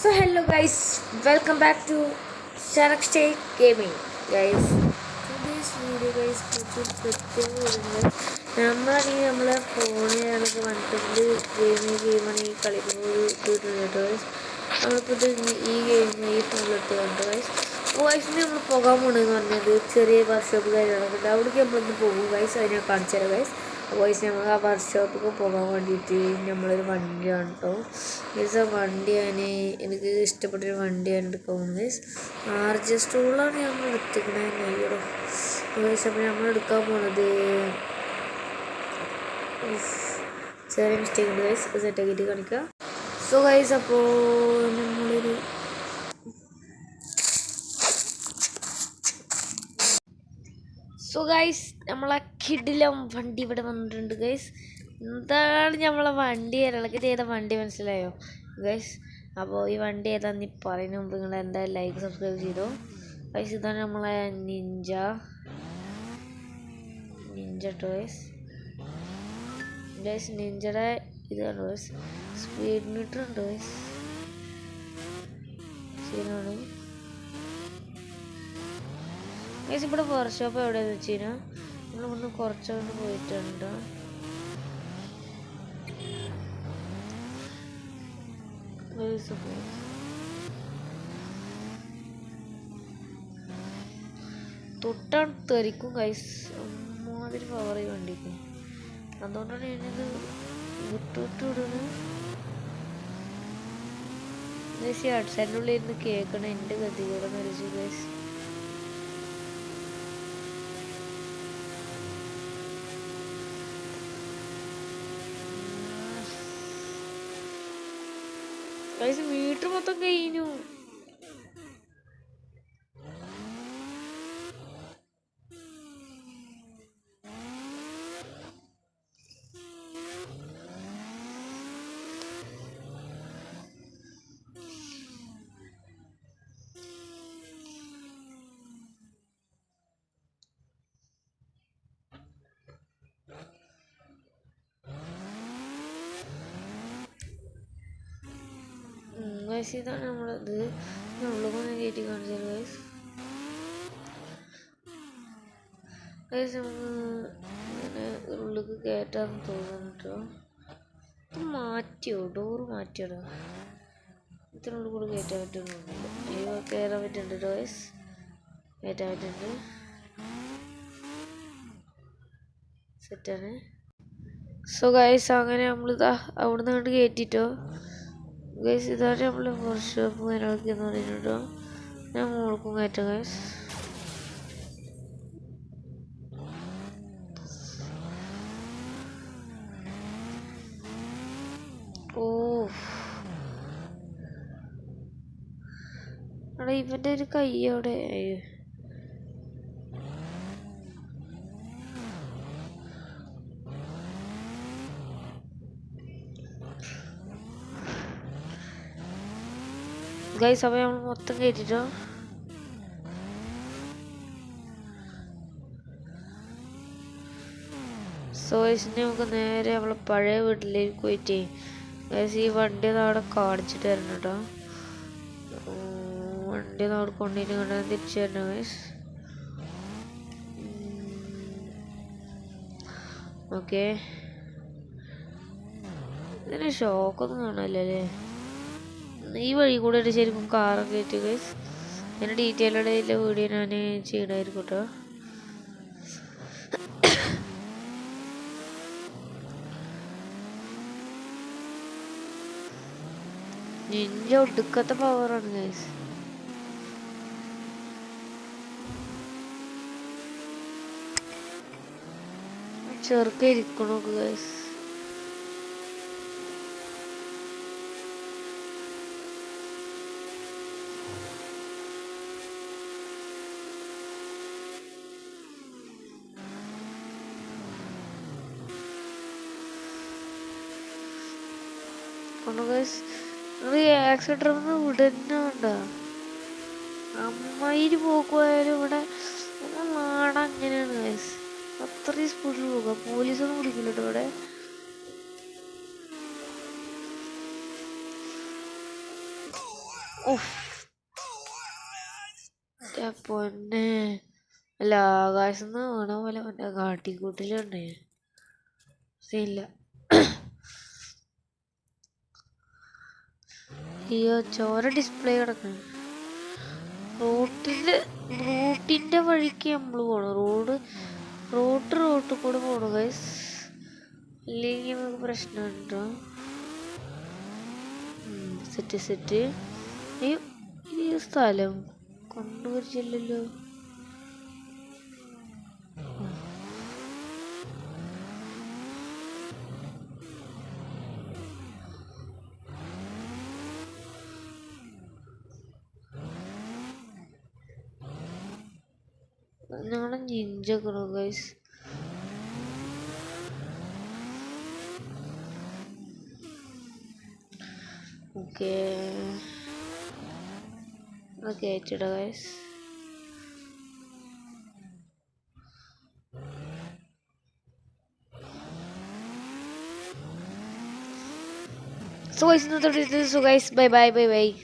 So hello guys, welcome back to Sharak State Gaming guys. Today's video guys പ്രത്യേകം വരുന്നത് നമ്മളാണെങ്കിൽ നമ്മളെ ഫോണിലൊക്കെ വന്നിട്ട് ഗെയിമാണ് ഈ കളിക്കുമ്പോൾ ഒരു ഇട്ടിട്ടുണ്ട് കേട്ടോ ഗൈസ്. നമ്മളിപ്പോൾ ഈ ഫോണിലെടുത്ത് കണ്ടു ഗൈസ്. വൈഫിന് നമ്മൾ പോകാൻ പോകണമെന്ന് പറഞ്ഞത് ചെറിയ വർക്ക്ഷോപ്പ് കാര്യങ്ങളൊക്കെ ഉണ്ട്. അവിടേക്ക് നമ്മളിന്ന് പോകും ഗൈസ്. അതിനെ കാണിച്ചു തരാം ഗൈസ്. വോയിസ് നമ്മൾ ആ വർക്ക്ഷോപ്പിൽ പോകാൻ വേണ്ടിയിട്ട് നമ്മളൊരു വണ്ടിയാണ് കേട്ടോ ഗൈസ്. ആ വണ്ടി എനിക്ക് ഇഷ്ടപ്പെട്ടൊരു വണ്ടിയാണ് എടുക്കാൻ പോകുന്നത് ഗൈസ്. RJ സ്റ്റോളാണ് നമ്മൾ എടുത്തിരിക്കണത് നെയ്യടോ ഗൈസ്. അപ്പോൾ നമ്മൾ എടുക്കാൻ പോണത് ചെറിയ മിസ്റ്റേക്ക് ഉണ്ട് ഗൈസ്. സെറ്റാക്കിയിട്ട് കാണിക്കാം. സോ ഗൈസ്, അപ്പോൾ നമ്മളൊരു നമ്മളെ കിടിലം വണ്ടി ഇവിടെ വന്നിട്ടുണ്ട് ഗൈസ്. എന്താണ് നമ്മളെ വണ്ടി ഇളക്കി ചെയ്ത വണ്ടി മനസ്സിലായോ ഗൈസ്? അപ്പോൾ ഈ വണ്ടി ഏതാന്ന് പറയുന്ന മുമ്പ് നിങ്ങൾ എന്തായാലും ലൈക്ക് സബ്സ്ക്രൈബ് ചെയ്തോ ഗൈസ്. ഇതാണ് നമ്മളെ നിഞ്ച ടോയ്സ് ഗൈസ്. നിഞ്ചയുടെ ഇതാണ് ഗൈസ്. സ്പീഡ് മീറ്റർ ഉണ്ട് ഗൈസ്. ശരിയാണ് ഗൈസ്. ഇവിടെ വർക്ക്ഷോപ്പ് എവിടെയാണെന്ന് വെച്ച് കഴിഞ്ഞാൽ നമ്മളിവിടുന്ന് കുറച്ചുകൊണ്ട് പോയിട്ടുണ്ട്. തൊട്ടാണ് തെറിക്കും ഗൈസ്. മാതിരി പവർ വണ്ടിക്കും. അതുകൊണ്ടാണ് ഞാനിത് വിട്ടിടുന്നത് ഗൈസ്. ഈ അഡ്സൻ്റെ ഉള്ളിൽ ഇരുന്ന് കേൾക്കണം എൻ്റെ ഗതികൂടെ മരിച്ചു ഗൈസ്. ഗൈസ് മീറ്റർ മൊത്തം കഴിഞ്ഞു. ഗൈസ് ഇതാണ് നമ്മളത്. ഉള്ളിൽ കയറ്റി കാണിച്ചത് ഗൈസ്. ഗൈസ് നമുക്ക് ഇങ്ങനെ ഉള്ളിൽ കയറ്റാന്ന് തോന്നുന്നു കേട്ടോ. ഇത് മാറ്റിയോ? ഡോറ് മാറ്റിയോടോ? ഇതിനുള്ളിൽ കൂടെ കയറ്റാൻ പറ്റുന്നുണ്ട്. അയ്യോ കയറാൻ പറ്റുന്നുണ്ട് ഗൈസ്. കയറ്റാൻ പറ്റുന്നുണ്ട്. സെറ്റാണ്. സോ ഗൈസ് അങ്ങനെ നമ്മളിതാ അവിടുന്ന് കണ്ട് കയറ്റിട്ടോ ഗൈസ്. ഇതാണ് നമ്മൾ വർക്ക്ഷോപ്പ് കാര്യങ്ങളൊക്കെ എന്ന് പറയുന്നുണ്ടോ. ഞാൻ മോൾക്കും കയറ്റാം ഗൈസ്. ഓ എടാ ഇവൻ്റെ ഒരു കൈ അവിടെ. ഗൈസ് അപ്പോൾ നമ്മൾ മൊത്തം കയറ്റിട്ടോ. സോ ഗൈസിന് നമുക്ക് നേരെ നമ്മളെ പഴയ വീട്ടിലേക്ക് പോയിട്ട് ഗൈസ് ഈ വണ്ടി അവിടെ കാണിച്ചിട്ട് തരണം കേട്ടോ. വണ്ടി അവിടെ കൊണ്ടുപോയിട്ട് കണ്ടാൽ തിരിച്ചു തരണം ഗൈസ്. ഓക്കെ. ഇതിന് ഷോക്കൊന്നും കാണാനല്ലേ. ഈ വഴി കൂടെ ശരിക്കും കാറൊക്കെ കയറ്റി ഗൈസ്. അതിൻ്റെ ഡീറ്റെയിൽഡ് വീഡിയോ ഞാൻ ചെയ്യണമായിരിക്കും കേട്ടോ. നിന്റെ ഒടുക്കത്തെ പവറാണ് ഗൈസ്. ചെറുക്ക ഇരിക്കണോ ഗൈസ്. ആക്സിഡന്റ് വിടന്നെ വേണ്ട. അമ്മായിര് പോക്കുവായാലും ഇവിടെ നാട് അങ്ങനെയാണ് ഗൈസ്. അത്രയും സ്പീഡിൽ പോകാം. പോലീസൊന്നും പിടിക്കില്ല കേട്ടോ ഇവിടെ. ഉഫ്, എൻ്റെ പൊന്നെ. അല്ല, ആകാശത്ത് നിന്ന് വീണ പോലെ മറ്റേ കാട്ടിക്കൂട്ടിലുണ്ടേ. ഇല്ല. അയ്യോ, ചോര ഡിസ്പ്ലേ കിടക്കണം. റൂട്ടിന്റെ വഴിക്ക് നമ്മൾ പോണം. റോട്ടിൽ കൂടെ പോണു ഗൈസ്. ഇല്ലെങ്കിൽ നമുക്ക് പ്രശ്നമുണ്ടോ? സെറ്റ്. ഈ സ്ഥലം കണ്ടുപരിച്ചില്ലല്ലോ. ഞങ്ങളെ നിഞ്ചക്കണോ ഗൈസ്? ഓക്കെ, കയറ്റിട guys. So guys, bye bye.